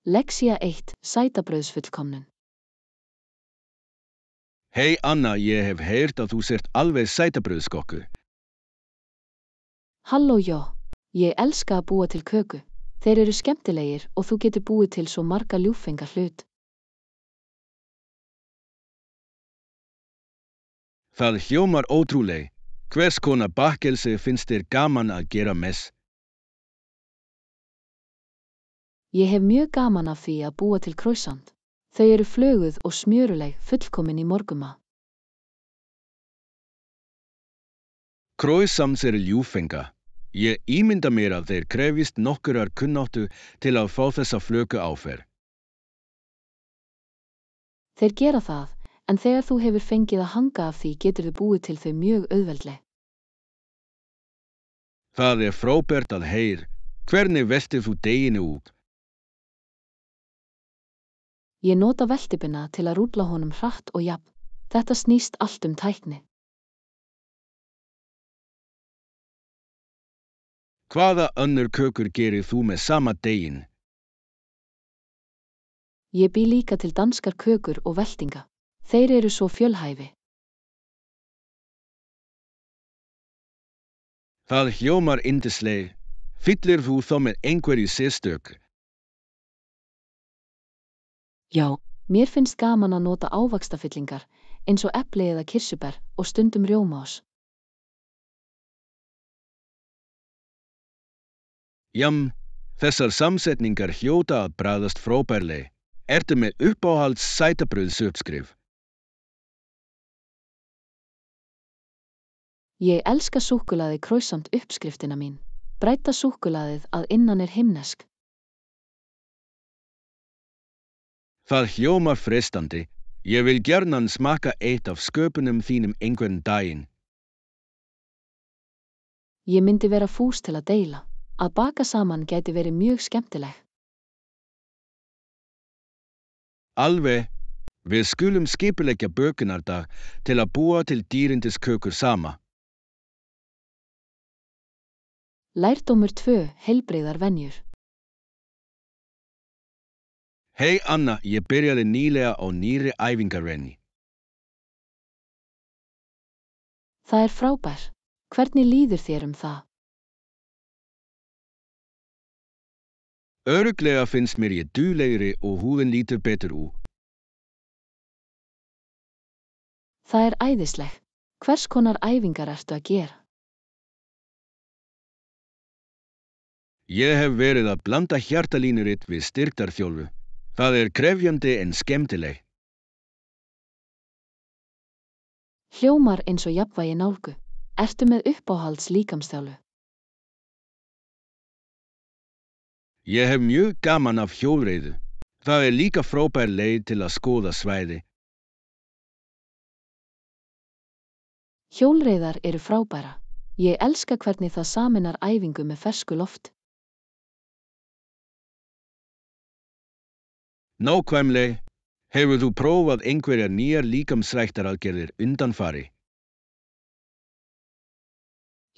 Lexía 1. Sætabrauðsfullkomnun. Hei Anna, ég hef heyrt að þú sért alveg sætabrauðskokku. Halló jó, ég elska að búa til köku. Þeir eru skemmtilegir og þú getur búið til svo marga ljúffenga hlut. Það hljómar ótrúleg. Hvers konar bakkelsi finnst þér gaman að gera mest? Ég hef mjög gaman af því að búa til croissant. Þau eru flöguð og smjöruleg, fullkomin í morgunmat. Croissants eru ljúffenga. Ég ímynda mér að þeir krefjist nokkurrar kunnáttu til að fá þessa flöku áferð. Þeir gera það, en þegar þú hefur fengið að hanga af því geturðu búið til þau mjög auðveldlega. Það er frábært að heyra. Hvernig veltir þú deiginu út? Ég nota veltipinna til að rúlla honum hratt og jafn. Þetta snýst allt tækni. Hvaða önnur kökur gerir þú með sama deigin? Ég bý líka til danskar kökur og veltinga. Þeir eru svo fjölhæfi. Það hljómar yndislega. Fyllir þú þá með einhverju sérstök? Já, mér finnst gaman að nota ávaxtafyllingar, eins og epli eða kirsuber og stundum rjómaos. Þessar samsetningar hljóta að bragðast frábærlega. Ertu með uppáhalds sætabrauðsuppskrift? Ég elska súkkulaði croissant uppskriftina mín. Breyta súkkulaðið að innan himnesk. Það hljómar freistandi. Ég vil gjarnan smaka eitt af sköpunum þínum einhvern daginn. Ég myndi vera fús til að deila. Að baka saman gæti verið mjög skemmtileg. Alveg. Við skulum skipuleggja bökunardag til að búa til dýrindiskökur sama. Lærdómur 2. Heilbrigðar venjur. Hei Anna, ég byrjaði nýlega á nýrri æfingarvenju. Það er frábær. Hvernig líður þér það? Örugglega finnst mér ég duglegri og húðin lítur betur út. Það er æðisleg. Hvers konar æfingar ertu að gera? Ég hef verið að blanda hjartalínuritt við styrktarþjálfu. Það er krefjandi en skemmtileg. Hljómar eins og jafnvægi nálgu. Ertu með uppáhalds líkamsþjálfu? Ég hef mjög gaman af hjólreiðu. Það er líka frábær leið til að skoða svæði. Hjólreiðar eru frábæra. Ég elska hvernig það sameinar æfingu með fersku loft. Nákvæmlega. Hefur þú prófað einhverjar nýjar líkamsræktaraðgerðir undanfari?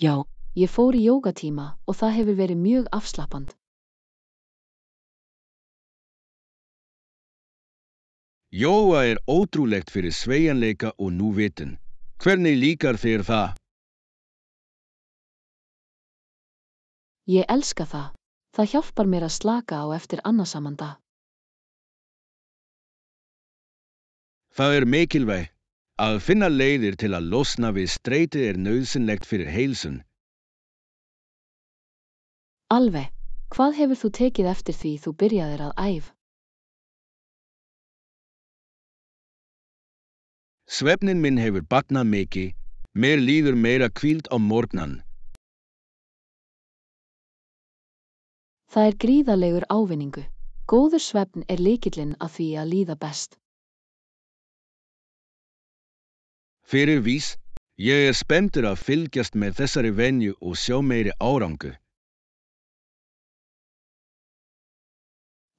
Já, ég fór í jógatíma og það hefur verið mjög afslappandi. Jóga er ótrúlegt fyrir sveigjanleika og núvitund. Hvernig líkar þér það? Ég elska það. Það hjálpar mér að slaka á eftir annasaman dag. Það er mikilvægt. Að finna leiðir til að losna við streyti er nauðsynlegt fyrir heilsun. Alveg. Hvað hefur þú tekið eftir því þú byrjaðir að æfa? Svefnin minn hefur batnað mikið. Mér líður meira hvíld á morgnan. Það er gríðarlegur ávinningur. Góður svefn er lykillinn að því að líða best. Fyrir vís, ég er spenntur að fylgjast með þessari venju og sjá meiri árangur.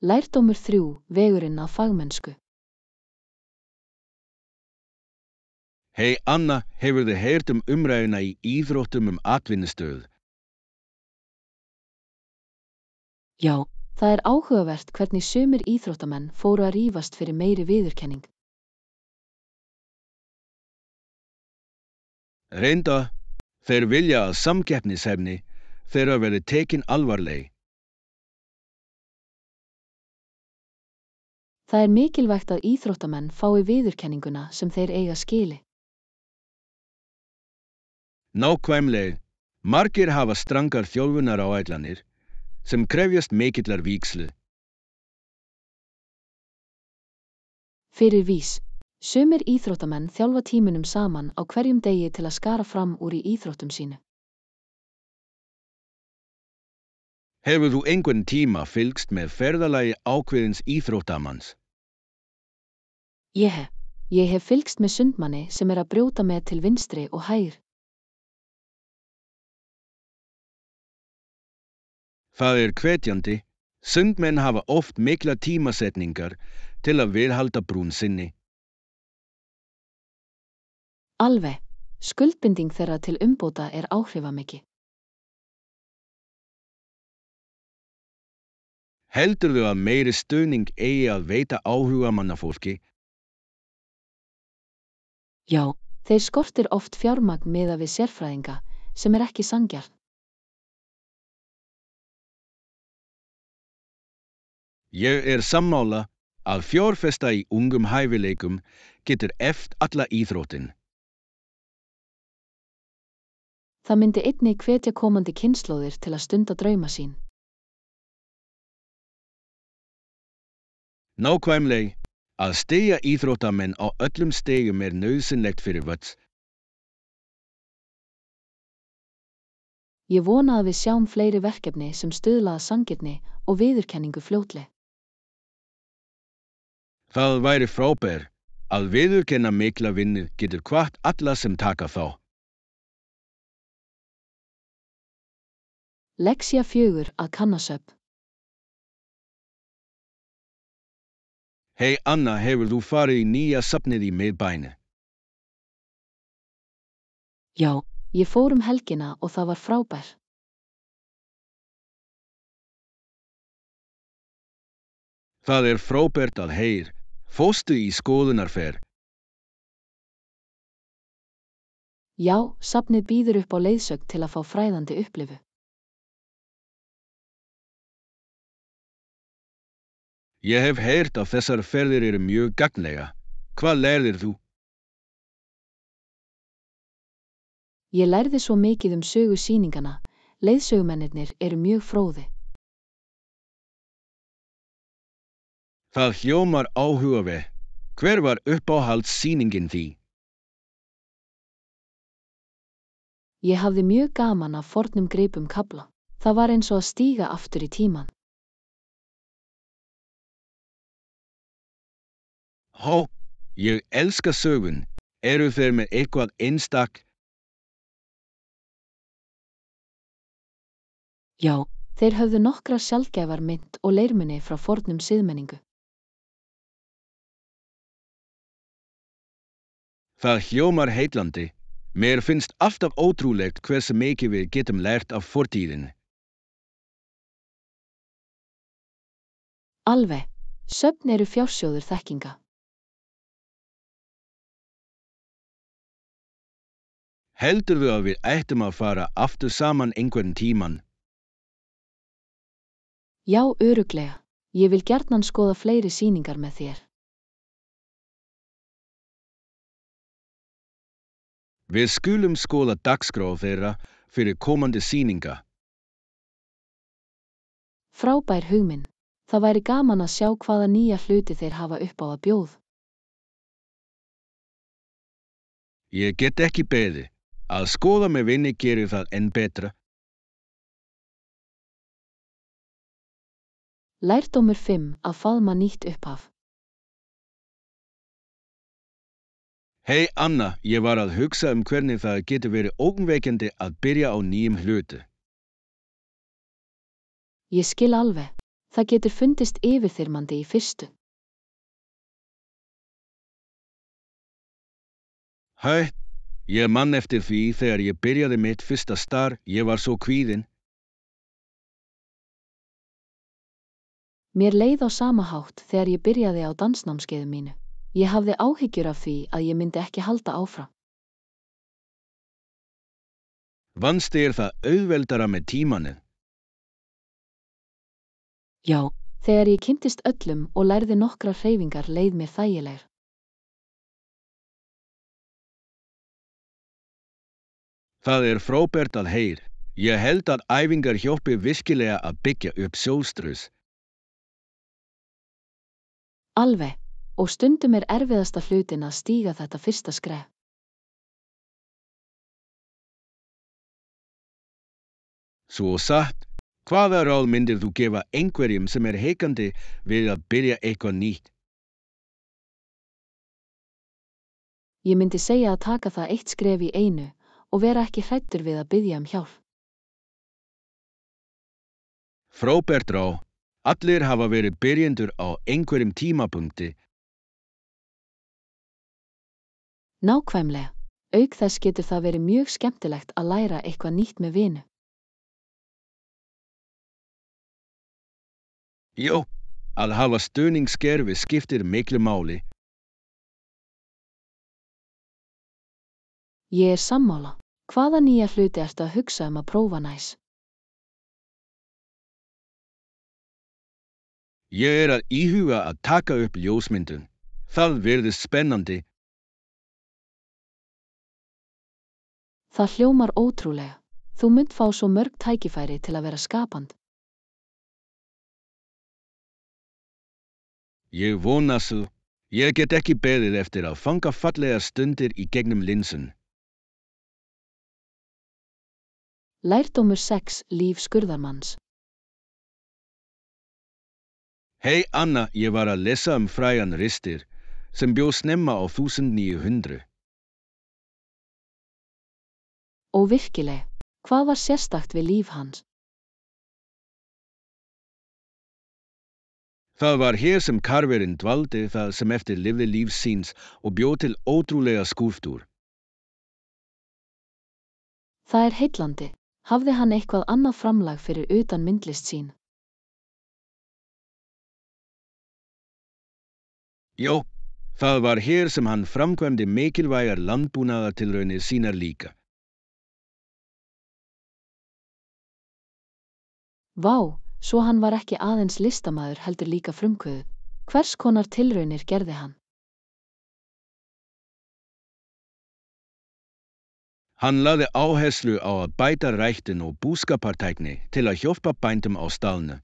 Lærdómur 3. Vegurinn að fagmennsku. Hei Anna, hefurðu heyrt umræðuna í íþróttum atvinnustöð? Já, Það áhugavert hvernig sumir íþróttamenn fóru að rífast fyrir meiri viðurkenning. Reyndar, þeir vilja að samkeppnishæfni þeirra verði tekin alvarleg. Það mikilvægt að íþróttamenn fái viðurkenninguna sem þeir eiga skili. Nákvæmlega, margir hafa strangar þjálfunaráætlanir sem krefjast mikillar vígslu. Fyrir vís, sumir íþróttamenn þjálfa tímunum saman á hverjum degi til að skara fram úr í íþróttum sínu. Hefur þú einhvern tíma fylgst með ferðalagi ákveðins íþróttamanns? Ég hef fylgst með sundmanni sem að brjóta með til vinstri og hægri. Það hvetjandi. Sundmenn hafa oft mikla tímasetningar til að viðhalda brún sinni. Alveg, skuldbinding þeirra til umbóta áhrifamikil. Heldurðu að meiri stuðning eigi að veita áhugamannafólki? Já, þeir skortir oft fjármagn miðað við sérfræðinga, sem ekki sanngjarnt. Ég sammála að fjárfesta í ungum hæfileikum getur eflt alla íþróttin. Það myndi einnig hvetja komandi kynslóðir til að stunda drauma sín. Nákvæmlega, að styðja íþróttamenn á öllum stigum nauðsynlegt fyrir völl. Ég vona að við sjáum fleiri verkefni sem stuðla að sanngirni og viðurkenningu fljótlega. Það væri frábært að viðurkenna mikla vinnu getur hvatt alla sem taka þá. Lexía 4 að kanna svefn. Hey Anna, hefur þú farið í nýja safnið í miðbænum? Já, ég fór helgina og það var frábært. Það frábært að heyra. Fórstu í skoðunarferð? Já, safnið býður upp á leiðsögn til að fá fræðandi upplifu. Ég hef heyrt að þessar ferðir mjög gagnlega. Hvað lærðir þú? Ég lærði svo mikið sögu sýningana. Leiðsögumennirnir mjög fróði. Það hljómar áhugavert. Hver var uppáhaldssýningin þín? Ég hafði mjög gaman af fornum gripum kafla. Það var eins og að stíga aftur í tímann. Ég elska sögun. Eru þeir með eitthvað einstak? Já, þeir höfðu nokkra sjaldgæfar mynt og leirmuni frá fornum siðmenningu. Það hljómar heillandi. Mér finnst alltaf ótrúlegt hversu mikið við getum lært af fortíðinni. Alveg, söfn fjársjóður þekkinga. Heldurðu að við ættum að fara aftur saman einhvern tímann? Já, örugglega. Ég vil gjarnan skoða fleiri sýningar með þér. Við skulum skoða dagskrá þeirra fyrir komandi sýninga. Frábær hugmynd. Það væri gaman að sjá hvaða nýja hluti þeir hafa upp á að bjóða. Ég get ekki beðið. Að skoða með vini gerir það enn betra. Lærdómur 5 að faðma nýtt upphaf. Hey Anna, ég var að hugsa hvernig það getur verið ógnvekjandi að byrja á nýjum hluti. Ég skil alveg. Það getur fundist yfirþyrmandi í fyrstu. Ég man eftir því þegar ég byrjaði mitt fyrsta starf, ég var svo kvíðinn. Mér leið á sama hátt þegar ég byrjaði á dansnámskeiðu mínu. Ég hafði áhyggjur af því að ég myndi ekki halda áfram. Vannst þér það auðveldara með tímanum? Já, þegar ég kynntist öllum og lærði nokkrar hreyfingar leið mér þægilegur. Það frábært að heyra. Ég held að æfingar hjálpi virkilega að byggja upp sjálfstraust. Alveg, og stundum erfiðasta hlutin að stíga þetta fyrsta skref. Svo satt, hvaða ráð myndir þú gefa einhverjum sem hikandi við að byrja eitthvað nýtt? Ég myndi segja að taka það eitt skref í einu og vera ekki hræddur við að biðja hjálp. Frábært ráð. Allir hafa verið byrjendur á einhverjum tímapunkti. Nákvæmlega. Auk þess getur það verið mjög skemmtilegt að læra eitthvað nýtt með vinu. Já, að hafa stuðningskerfi skiptir miklu máli. Ég sammála. Hvaða nýja hluti ertu að hugsa að prófa næst? Ég að íhuga að taka upp ljósmyndun. Það virðist spennandi. Það hljómar ótrúlega. Þú munt fá svo mörg tækifæri til að vera skapandi. Ég vona svo. Ég get ekki beðið eftir að fanga fallega stundir í gegnum linsun. Lærdómur 6. Líf skurðarmanns. Hei Anna, ég var að lesa frægan ristir sem bjó snemma á 1900. Og virkilega, hvað var sérstakt við líf hans? Það var hér sem karverinn dvaldi það sem eftir lifði lífs síns og bjó til ótrúlega skúlptúr. Það heillandi. Hafði hann eitthvað annað framlag fyrir utan myndlist sín? Já, það var hér sem hann framkvæmdi mikilvægar landbúnaðartilraunir sínar líka. Vá, svo hann var ekki aðeins listamaður heldur líka frumkvöður. Hvers konar tilraunir gerði hann? Hann lagði áherslu á að bæta ræktun og búskapartækni til að hjálpa bændum á staðnum.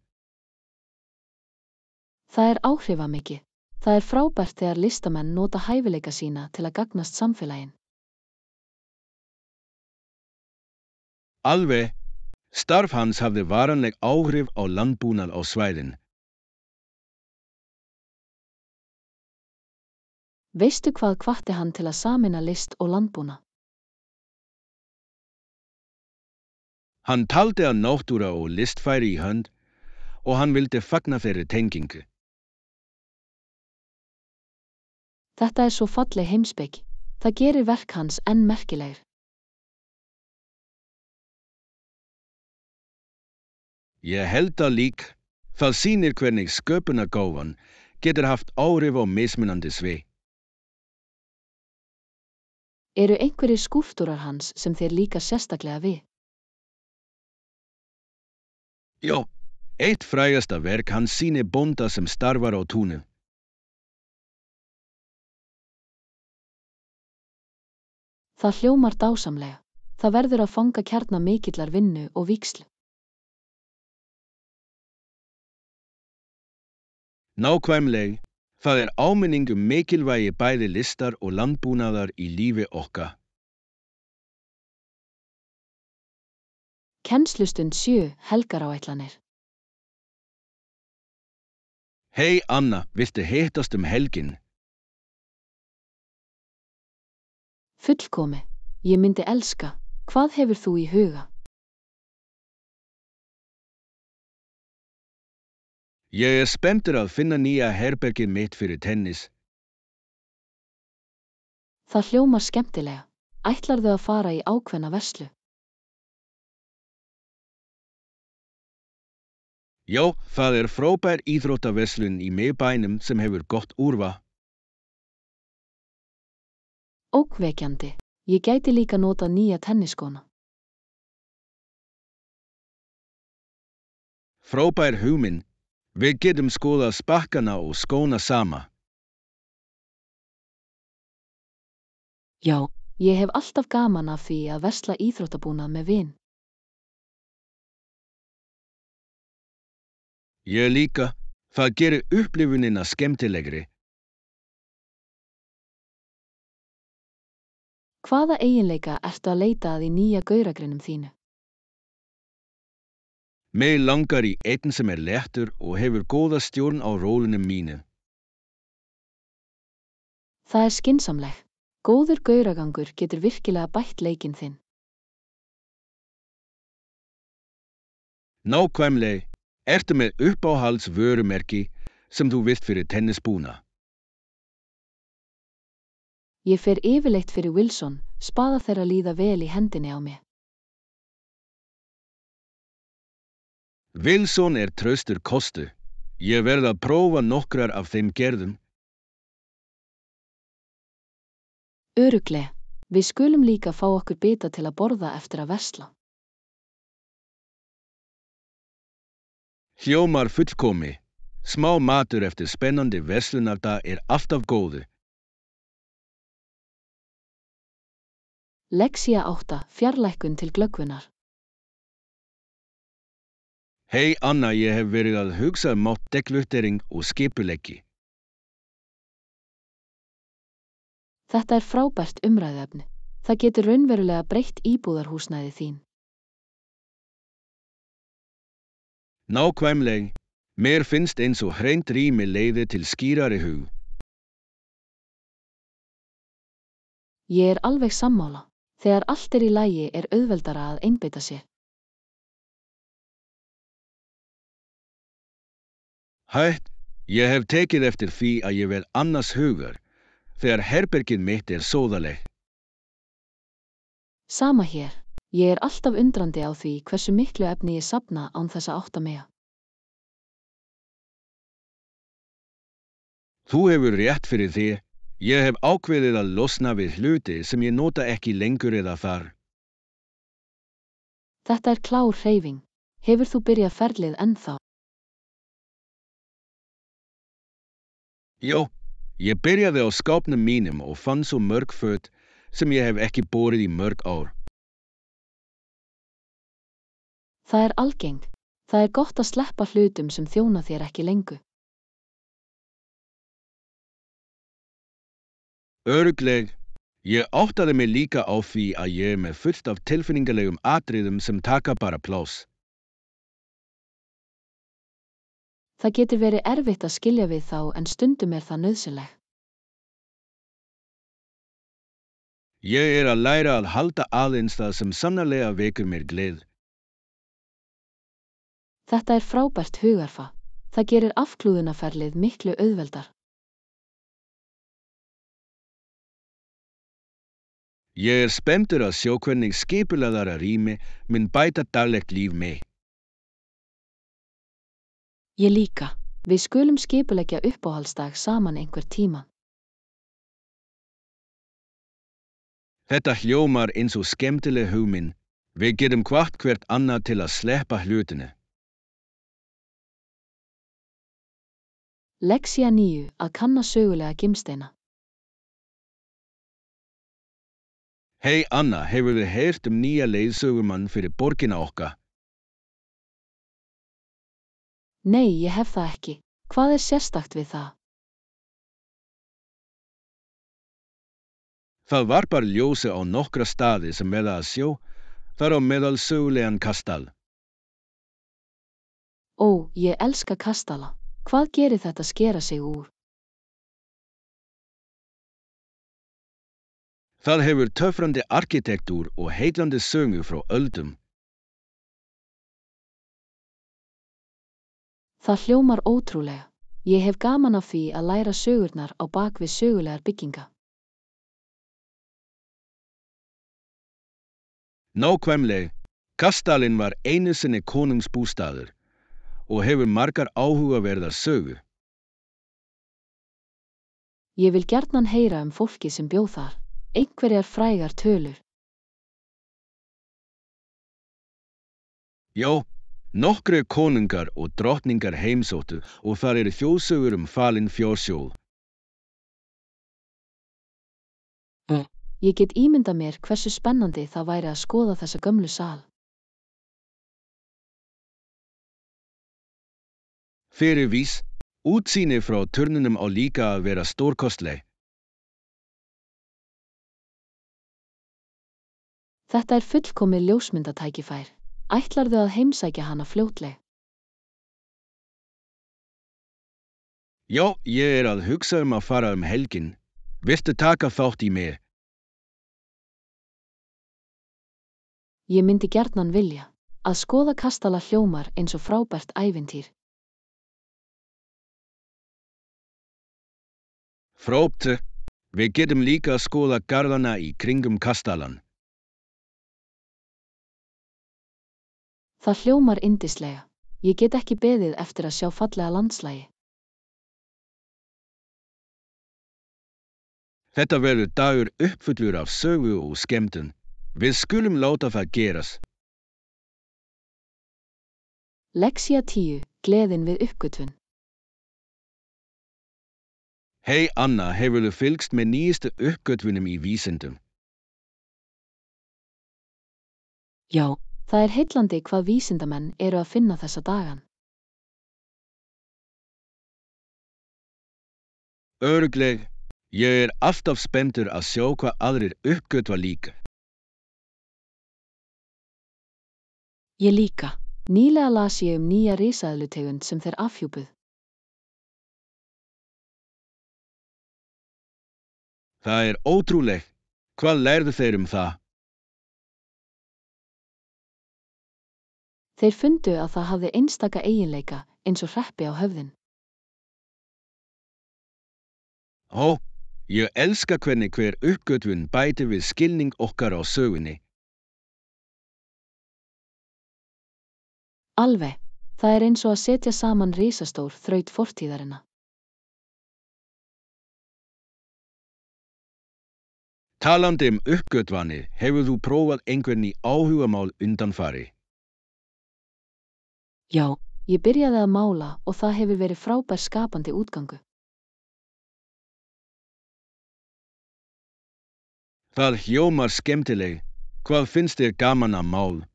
Það áhrifamikið. Það frábært þegar listamenn nota hæfileika sína til að gagnast samfélaginu. Alveg. Starf hans hafði varanleg áhrif á landbúnað á svæðin. Veistu hvað hvatti hann til að sameina list og landbúnað? Hann taldi að náttúra og list færi í hönd og hann vildi fagna þeirri tengingu. Þetta svo falleg heimspeki. Það gerir verk hans enn merkilegir. Ég held að lík. Það sýnir hvernig sköpunargáfan getur haft áhrif á mismunandi svið. Eru einhverjir skúlptúrar hans sem þér líka sérstaklega við? Já, eitt frægasta verk hans sýnir bónda sem starfar á túnu. Það hljómar dásamlega. Það verður að fanga kjarna mikillar vinnu og vígslu. Nákvæmlega, það áminning mikilvægi bæði listar og landbúnaðar í lífi okkar. Kennslustund 7. Helgaráætlanir. Hei Anna, viltu hittast helgin? Fullkomi. Ég myndi elska. Hvað hefur þú í huga? Ég spenntur að finna nýja herbergið mitt fyrir tennis. Það hljómar skemmtilega. Ætlarðu að fara í ákveðna verslu? Já, það frábær íþróttaverslun í miðbænum sem hefur gott úrval. Ógnvekjandi. Ég gæti líka notað nýja tennisskóna. Frábær hugmynd. Við getum skoðað spakkana og skóna sama. Já, ég hef alltaf gaman af því að versla íþróttabúnað með vin. Ég líka. Það gerir upplifunina skemmtilegri. Hvaða eiginleika ertu að leita að í nýja gauragrinum þínu? Mig langar í einn sem léttur og hefur góða stjórn á rólunum mínu. Það skynsamleg. Góður gauragangur getur virkilega bætt leikinn þinn. Nákvæmlega. Ertu með uppáhalds vörumerki sem þú vilt fyrir tennisbúna? Ég fer yfirleitt fyrir Wilson, spaða þeirra líða vel í hendinni á mér. Wilson traustur kostur. Ég verð að prófa nokkrar af þeim gerðum. Örugglega. Við skulum líka fá okkur bita til að borða eftir að versla. Hljómar fullkomi. Smá matur eftir spennandi verslunardag alltaf góður. Lexía 8. Fjarlækkun til glöggvunar. Hei Anna, ég hef verið að hugsa dekkluttering og skipuleggi. Þetta frábært umræðuefni. Það getur raunverulega breytt íbúðarhúsnæði þín. Nákvæmlega. Mér finnst eins og hreint rými leiði til skýrari hug. Ég alveg sammála. Þegar allt í lagi auðveldara að einbeita sér. Hætt, ég hef tekið eftir því að ég verð annars hugar, þegar herbergið mitt sóðalegt. Sama hér. Ég alltaf undrandi á því hversu miklu efni ég safna án þess að átta mig. Þú hefur rétt fyrir þér. Ég hef ákveðið að losna við hluti sem ég nota ekki lengur eða þar. Þetta klár hreyfing. Hefur þú byrjað ferlið ennþá? Já, ég byrjaði á skápnum mínum og fann svo mörg föt sem ég hef ekki borið í mörg ár. Það algengt. Það gott að sleppa hlutum sem þjóna þér ekki lengur. Örugglega. Ég áttaði mig líka á því að ég með fullt af tilfinningalegum atriðum sem taka bara pláss. Það getur verið erfitt að skilja við þá en stundum það nauðsynlegt. Ég að læra að halda aðeins það sem sannarlega vekur mér gleði. Þetta frábært hugarfar. Það gerir afklúðunarferlið miklu auðveldar. Ég spenntur að sjá hvernig skipulagðara rými mun bæta daglegt líf mitt. Ég líka. Við skulum skipuleggja uppáhaldsdag saman einhver tíma. Þetta hljómar eins og skemmtileg hugmynd. Við getum hvart hvert annað til að sleppa hlutinu. Lexía 9. Að kanna sögulega gimsteina. Hei Anna, hefurðu heyrt nýja leiðsögumann fyrir borgina okkar? Nei, ég hef það ekki. Hvað sérstakt við það? Það varpar ljósi á nokkra staði sem verða að sjá, þar á meðal sögulegan kastall. Ó, ég elska kastala. Hvað gerir þetta skera sig úr? Það hefur töfrandi arkitektúr og heillandi sögu frá öldum. Það hljómar ótrúlega. Ég hef gaman af því að læra sögurnar á bak við sögulegar byggingar. Nákvæmlega. Kastallinn var einu sinni konungsbústaður og hefur margar áhugaverðar sögur. Ég vil gjarnan heyra fólkið sem bjó þar, einhverjar frægar tölur. Já, nokkrir konungar og drottningar heimsóttu og þar eru þjóðsögur falinn fjársjóð. Ég get ímyndað mér hversu spennandi það væri að skoða þessa gömlu sal. Fyrir vís, útsýni frá turnunum á líka að vera stórkostleg. Þetta fullkomið ljósmyndatækifær. Ætlarðu að heimsækja hana fljótleg? Já, ég að hugsa að fara helgin. Viltu taka þátt í mér? Ég myndi gjarnan vilja. Að skoða kastala hljómar eins og frábært ævintýr. Frábært. Við getum líka að skoða garðana í kringum kastalan. Það hljómar yndislega. Ég get ekki beðið eftir að sjá fallega landslagi. Þetta verður dagur uppfullur af sögu og skemmtun. Við skulum láta það gerast. Lexía 10. Gleðin við uppgötvun. Hei Anna, hefurðu fylgst með nýjustu uppgötvunum í vísindum? Já, það heillandi hvað vísindamenn eru að finna þessa dagan. Örugglega, ég alltaf spenntur að sjá hvað aðrir uppgötva líka. Ég líka. Nýlega las ég nýja risaeðlutegund sem þeir afhjúpuð. Það ótrúlegt. Hvað lærðu þeir það? Þeir fundu að það hafði einstaka eiginleika eins og hreppi á höfðin. Ó, ég elska hvernig hver uppgötvun bætir við skilning okkar á sögunni. Alveg, það eins og að setja saman risastór þraut fortíðarinnar. Talandi uppgötvanir, hefur þú prófað einhvern í áhugamál undanfari? Já, ég byrjaði að mála og það hefur verið frábær skapandi útgangu. Það hljómar skemmtileg. Hvað finnst þér gaman að mála?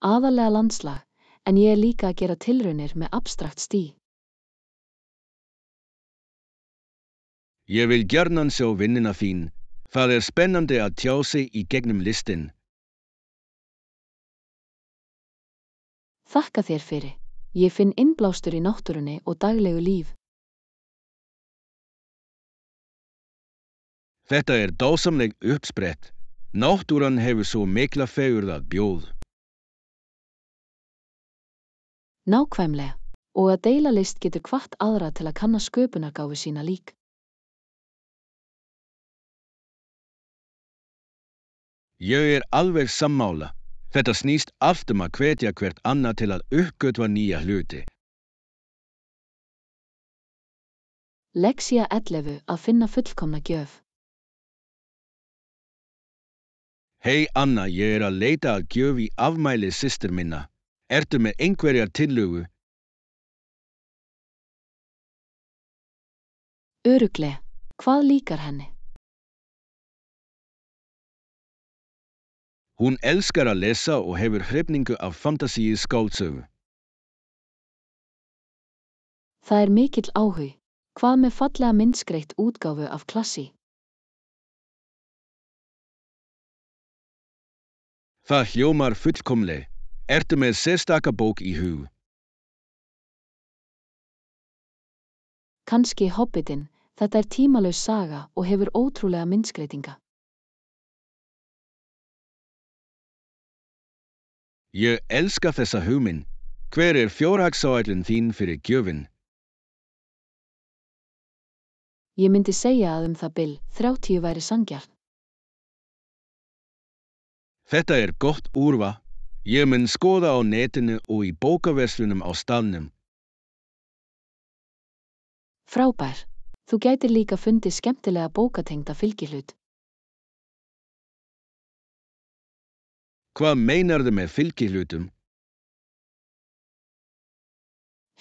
Aðallega landslag, en ég líka að gera tilraunir með abstrakt stíl. Ég vil gjarnan sjá vinnuna þín. Það spennandi að tjá sig í gegnum listin. Þakka þér fyrir. Ég finn innblástur í náttúrunni og daglegu líf. Þetta dásamleg uppsprett. Náttúran hefur svo mikla fegurð að bjóða. Nákvæmlega, og að deila list getur hvatt aðra til að kanna sköpunargáfu sína lík. Ég alveg sammála. Þetta snýst allt að hvetja hvert annað til að uppgötva nýja hluti. Lexía 11. Að finna fullkomna gjöf. Hei Anna, ég að leita að gjöf í afmæli systur minna. Ertu með einhverjar tillögu? Örugglega, hvað líkar henni? Hún elskar að lesa og hefur hrifningu af fantasíu skáldsögu. Það mikill áhugi. Hvað með fallega myndskreytt útgáfu af klassi? Það hljómar fullkomlega. Ertu með sérstaka bók í hug? Kannski Hobbitin, þetta tímalaus saga og hefur ótrúlega myndskreytinga. Ég elska þessa hugmynd. Hver fjárhagsáætlun þín fyrir gjöfin? Ég myndi segja að það bil 30 væri sanngjarnt. Þetta gott úrval. Ég mun skoða á netinu og í bókaverslunum á staðnum. Frábær. Þú gætir líka fundið skemmtilega bókatengda fylgihlut. Hvað meinarðu með fylgihlutum?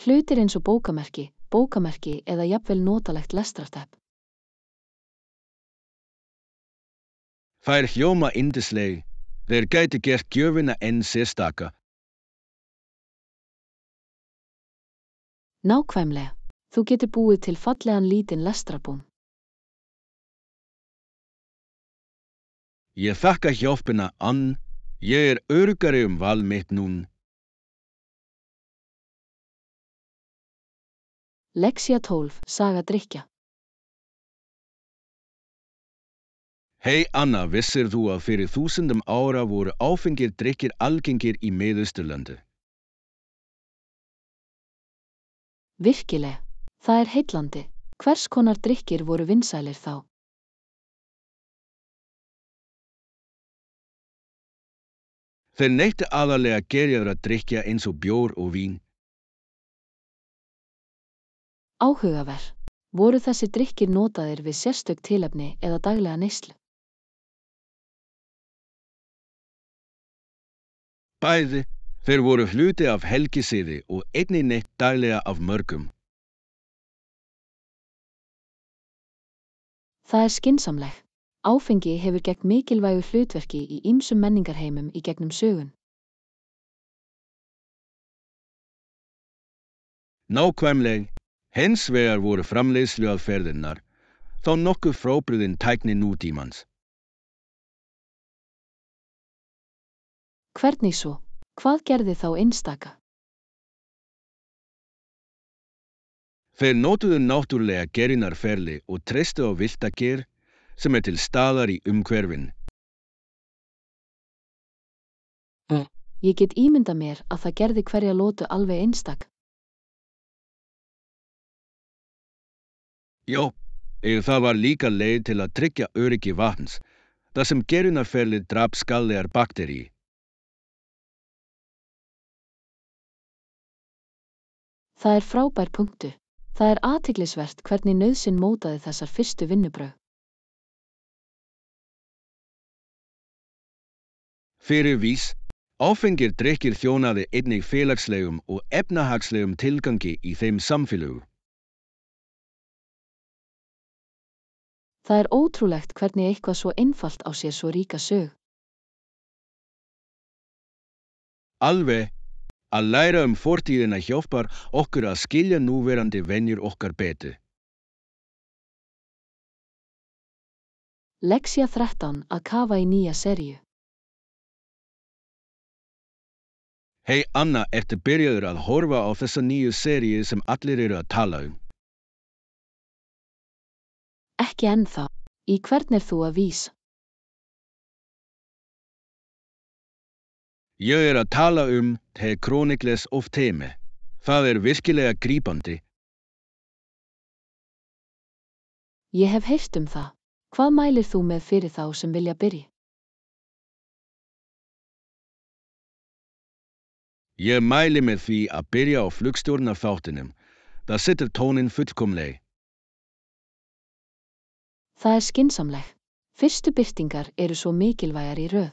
Hlutir eins og bókamerki eða jafnvel notalegt lestrartepp. Þær hljóma yndisleg. Þeir gæti gert gjöfina enn sérstaka. Nákvæmlega. Þú getur búið til fallegan lítinn lestrarbúm. Ég þakka hjálpina, Ann. Ég er öruggari val mitt núna. Lexía 12, saga drykkja. Hei Anna, vissir þú að fyrir þúsundum ára voru áfengir drykkir algengir í Miðausturlandi? Virkilega. Það er heillandi. Hvers konar drykkir voru vinsælir þá? Þeir neyttu aðallega gerjaðra drykkja eins og bjór og vín. Áhugaverð. Voru þessi drykkir notaðir við sérstök tilefni eða daglega neyslu? Bæði, þeir voru hluti af helgisiði og einnig neytt daglega af mörgum. Það er skynsamleg. Áfengi hefur gegnt mikilvægu hlutverki í ýmsum menningarheimum í gegnum sögun. Nákvæmleg. Hins vegar voru framleiðsluaðferðirnar þá nokkuð frábrugðin tækni nútímans. Hvernig svo? Hvað gerði þá einstaka? Þeir notuðu náttúrlega gerjunarferli og treystu á villta ger sem til staðar í umhverfinu. Ég get ímyndað mér að það gerði hverja lotu alveg einstaka. Já, það var líka leið til að tryggja öryggi vatns, þar sem gerjunarferlið drap skaðlegar bakteríur. Það er frábær punktur. Það er athyglisvert hvernig nauðsyn mótaði þessar fyrstu vinnubrögð. Fyrir vís, áfengir drykkir þjónaði einnig félagslegum og efnahagslegum tilgangi í þeim samfélögum. Það er ótrúlegt hvernig eitthvað svo einfalt á sér svo ríka sögu. Alveg, að læra fortíðina hjálpar okkur að skilja núverandi venjur okkar betur. Lexía 13, að kafa í nýja seríu. Hei Anna, ertu byrjaður að horfa á þessa nýju seríu sem allir eru að tala um? Ekki ennþá. Í hvern þú að vísa? Ég að tala The Chronicles of Theme. Það virkilega grípandi. Ég hef heyrt það. Hvað mælir þú með fyrir þá sem vilja byrja? Ég mæli með því að byrja á flugstjórnarþáttunum. Það setur tóninn fullkomlega. Það er skynsamleg. Fyrstu birtingar eru svo mikilvægar í röð.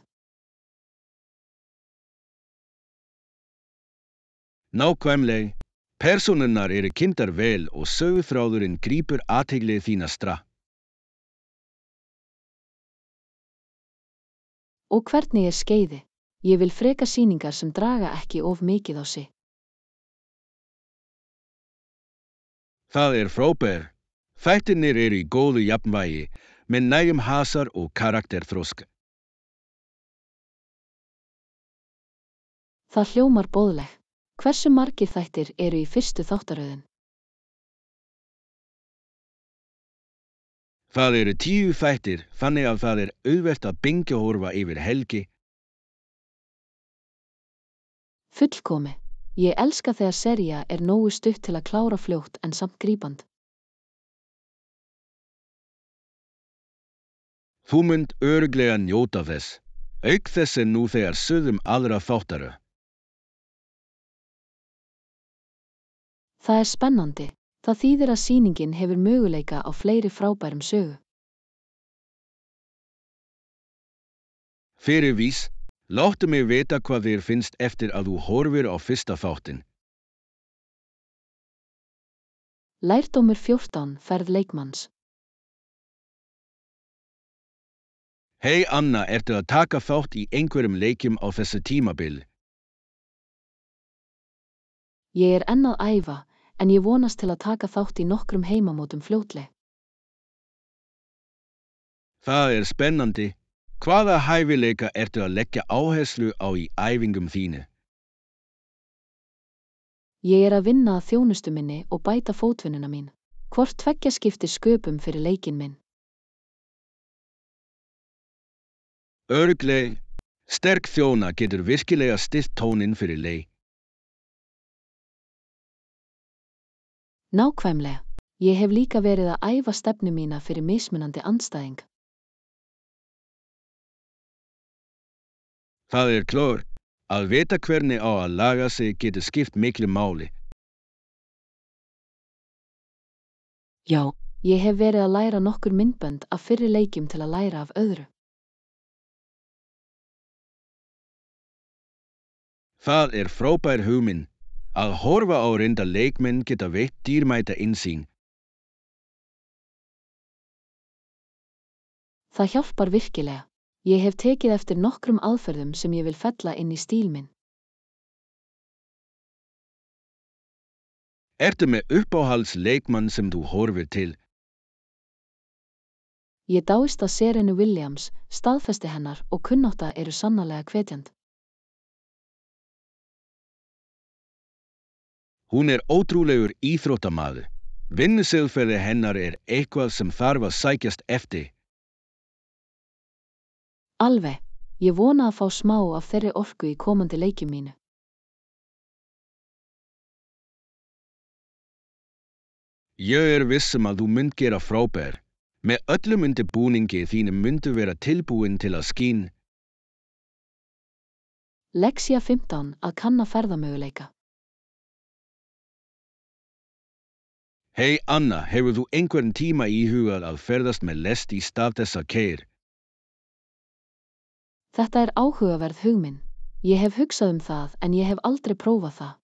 Nákvæmlega. Persónurnar eru kynntar vel og söguþráðurinn grípur athygli þína strax. Og hvernig skeiði? Ég vil freka sýningar sem draga ekki of mikið á sig. Það frábær. Þættirnir eru í góðu jafnvægi, með nægum hasar og karakterþroska. Það hljómar boðleg. Hversu margir þættir eru í fyrstu þáttaröðin? Það 10 þættir, þannig að það auðvelt að bingja horfa yfir helgi. Fullkomi. Ég elska þegar sería nógu stutt til að klára fljótt en samt grípandi. Þú munt örugglega njóta þess. Auk þess nú þegar sögðum aðra þáttara. Það spennandi. Það þýðir að sýningin hefur möguleika á fleiri frábærum sögu. Fyrirvís, láttu mig vita hvað þér finnst eftir að þú horfir á fyrsta þáttinn. Lærdómur 14, ferð leikmanns. Hei Anna, ertu að taka þátt í einhverjum leikjum á þessu tímabil? Ég enn að æfa, en ég vonast til að taka þátt í nokkrum heimamótum fljótlega. Það spennandi. Hvaða hæfileika ertu að leggja áherslu á í æfingum þínu? Ég að vinna að þjónustu minni og bæta fótvinnuna mín. Hvort tveggja skiptir sköpum fyrir leikinn minn. Örugglega, sterk þjóna getur virkilega stillt tóninn fyrir leik. Nákvæmlega. Ég hef líka verið að æfa stefnu mína fyrir mismunandi andstæðing. Það klár, að vita hvernig á að laga sig getur skipt miklu máli. Já, ég hef verið að læra nokkur myndbönd af fyrri leikjum til að læra af öðru. Það frábær hugmynd. Að horfa á reynda leikmenn geta veitt dýrmæta innsýn. Það hjálpar virkilega. Ég hef tekið eftir nokkrum aðferðum sem ég vil fella inn í stíl minn. Ertu með uppáhaldsleikmann sem þú horfir til? Ég dáist að Serenu Williams, staðfesti hennar og kunnátta sannarlega hvetjandi. Hún ótrúlegur íþróttamaður. Vinnusiðferði hennar eitthvað sem þarf að sækjast eftir. Alveg. Ég vona að fá smá af þeirri orku í komandi leikjum mínu. Ég viss að þú mynd gera frábær. Með öllum undirbúningi þínum myndu vera tilbúin til að skín. Lexía 15, að kanna ferðamöguleika. Hei Anna, hefur þú einhvern tíma íhugað að ferðast með lest í stað þess að keyra? Þetta áhugaverð hugmynd. Ég hef hugsað það en ég hef aldrei prófað það.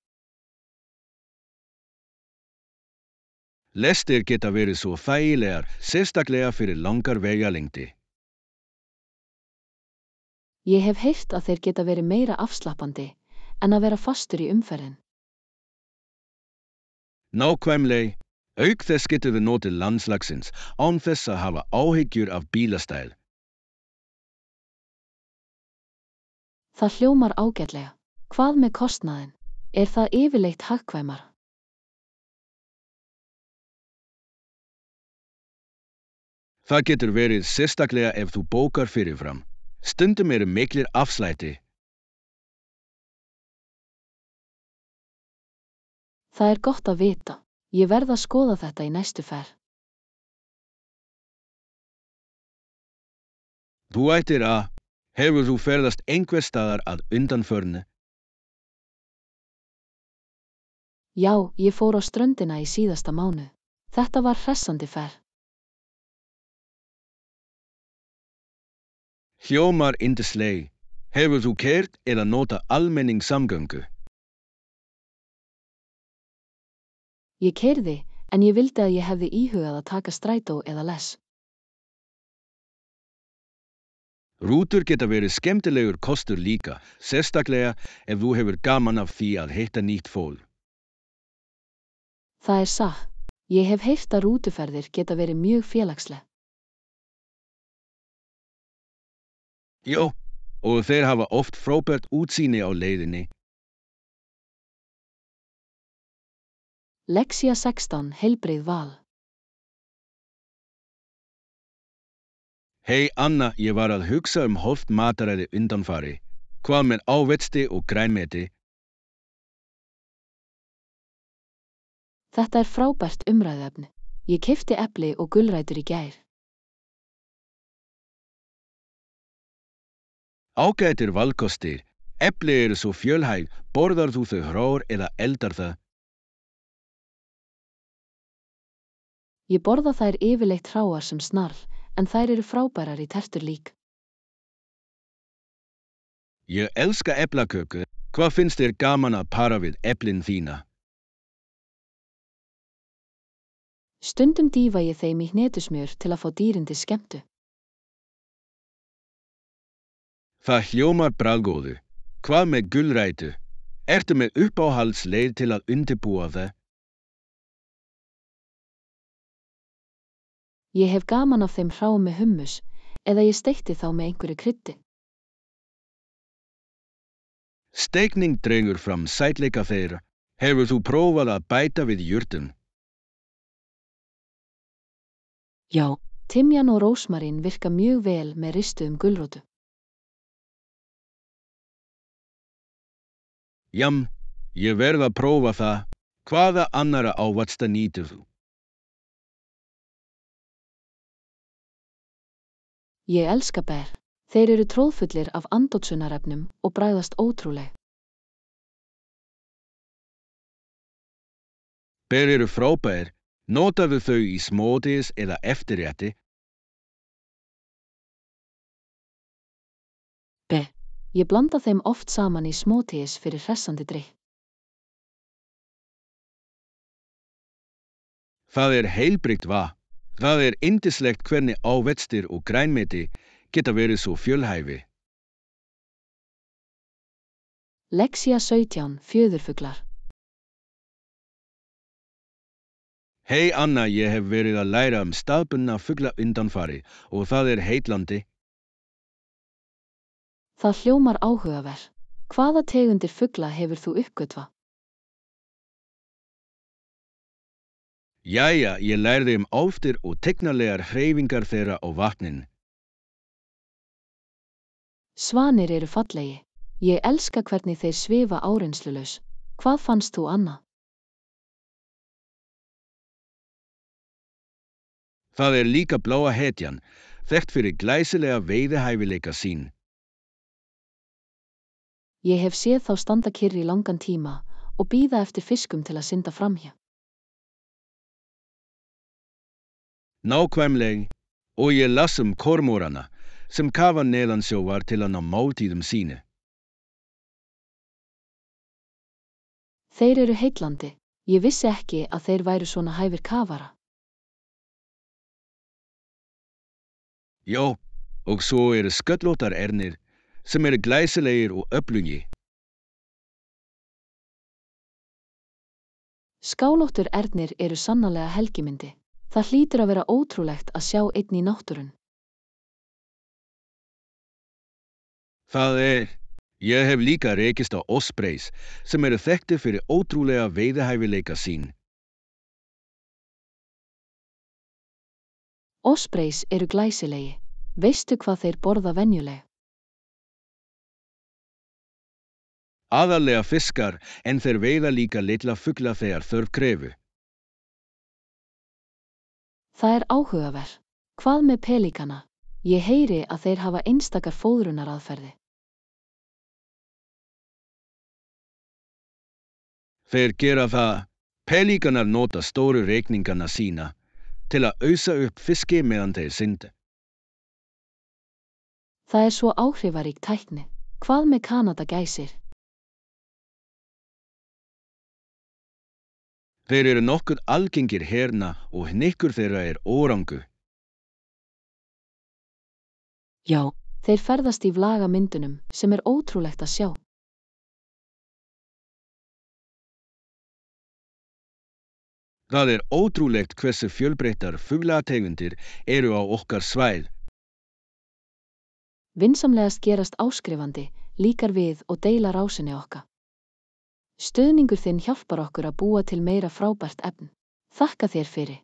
Lestir geta verið svo þægilegar, sérstaklega fyrir langar vegalengdir. Ég hef heyrt að þeir geta verið meira afslappandi en að vera fastur í umferðin. Nákvæmlega, auk þess getur við notið landslagsins án þess að hafa áhyggjur af bílastæl. Það hljómar ágætlega. Hvað með kostnaðinn? Það yfirleitt hagkvæmara? Það getur verið sérstaklega ef þú bókar fyrirfram. Stundum miklir afslætti. Það gott að vita. Ég verð að skoða þetta í næstu ferð. Þú ættir að. Hefur þú ferðast einhver staðar að undanförnu? Já, ég fór á ströndina í síðasta mánuð. Þetta var hressandi ferð. Hljómar yndislega. Hefur þú keyrt eða notað almenningssamgöngu? Ég keyrði, en ég vildi að ég hefði íhugað að taka strætó eða less. Rútur geta verið skemmtilegur kostur líka, sérstaklega ef þú hefur gaman af því að hitta nýtt fólk. Það satt. Ég hef heyrt að rútuferðir geta verið mjög félagsleg. Já, og þeir hafa oft frábært útsýni á leiðinni. Lexía 16, heilbrigð val. Hei Anna, ég var að hugsa hollt mataræði undanfari. Hvað með ávexti og grænmeti? Þetta frábært umræðuefni. Ég keypti epli og gulrætur í gær. Ágætir valkostir. Epli eru svo fjölhæf, borðar þú þau hráar eða eldar það? Ég borða þær yfirleitt hráar sem snarl, en þær eru frábærar í tertur lík. Ég elska eplaköku. Hvað finnst þér gaman að para við eplin þína? Stundum dýfa ég þeim í hnetusmjör til að fá dýrin til skemmtu. Það hljómar bragðgóðu. Hvað með gulrætu? Ertu með uppáhaldsleið til að undirbúa það? Ég hef gaman af þeim hráum með hummus, eða ég steikti þá með einhverju kryddi. Steikning dregur fram sætleika þeirra. Hefur þú prófað að bæta við jurtum? Já, timjan og rósmarín virka mjög vel með ristuðum gulrótu. Jam, ég verð að prófa það. Hvaða annara ávaxta nýtur þú? Ég elska ber. Þeir eru tróðfullir af andótsunarefnum og bragðast ótrúleg. Ber eru frábær. Notaðu þau í smoothies eða eftirrétti? Ég blanda þeim oft saman í smoothies fyrir hressandi drykk. Það er heilbrigt vatn. Það er yndislegt hvernig ávextir og grænmeti geta verið svo fjölhæfi. Lexía 17, fjöðurfuglar. Hei Anna, ég hef verið að læra staðbundna fugla undanfari og það er heillandi. Það hljómar áhugaverð. Hvaða tegundir fugla hefur þú uppgötvað? Jæja, ég lærði álftir og teiknalegar hreyfingar þeirra á vatnin. Svanir eru fallegi. Ég elska hvernig þeir svifa áreynslulaus. Hvað fannst þú, Anna? Það er líka bláa hetjan, þekkt fyrir glæsilega veiðihæfileika sín. Ég hef séð þá standa kyrr í langan tíma og bíða eftir fiskum til að synda framhjá. Nákvæmlega, og ég las kormorana sem kafa neðansjóvar til að ná máltíðum sínu. Þeir eru heillandi. Ég vissi ekki að þeir væru svona hæfir kafara. Já, og svo eru sköllóttar ernir sem eru glæsilegir og öflugir. Skálóttur ernir eru sannarlega helgimyndi. Það hlýtur að vera ótrúlegt að sjá einn í náttúrun. Það er. Ég hef líka rekist á ospreys sem eru þekktir fyrir ótrúlega veiðihæfileika sín. Ospreys eru glæsilegi. Veistu hvað þeir borða venjuleg? Aðallega fiskar, en þeir veiða líka litla fugla þegar þörf krefur. Það er áhugaverð. Hvað með pelíkana? Ég heyri að þeir hafa einstakar fóðrunaraðferði. Þeir gera það. Pelíkanar nota stóru reikningana sína til að ausa upp fiski meðan þeir synda. Það er svo áhrifarík tækni. Hvað með kanadagæsir? Þeir eru nokkuð algengir hérna og hnykkur þeirra er órangur. Já, þeir ferðast í vlagamyndunum sem er ótrúlegt að sjá. Það er ótrúlegt hversu fjölbreyttar fuglategundir eru á okkar svæð. Vinsamlegast gerast áskrifandi, líkar við og deila rásinni okkar. Stuðningur þinn hjálpar okkur að búa til meira frábært efni. Þakka þér fyrir.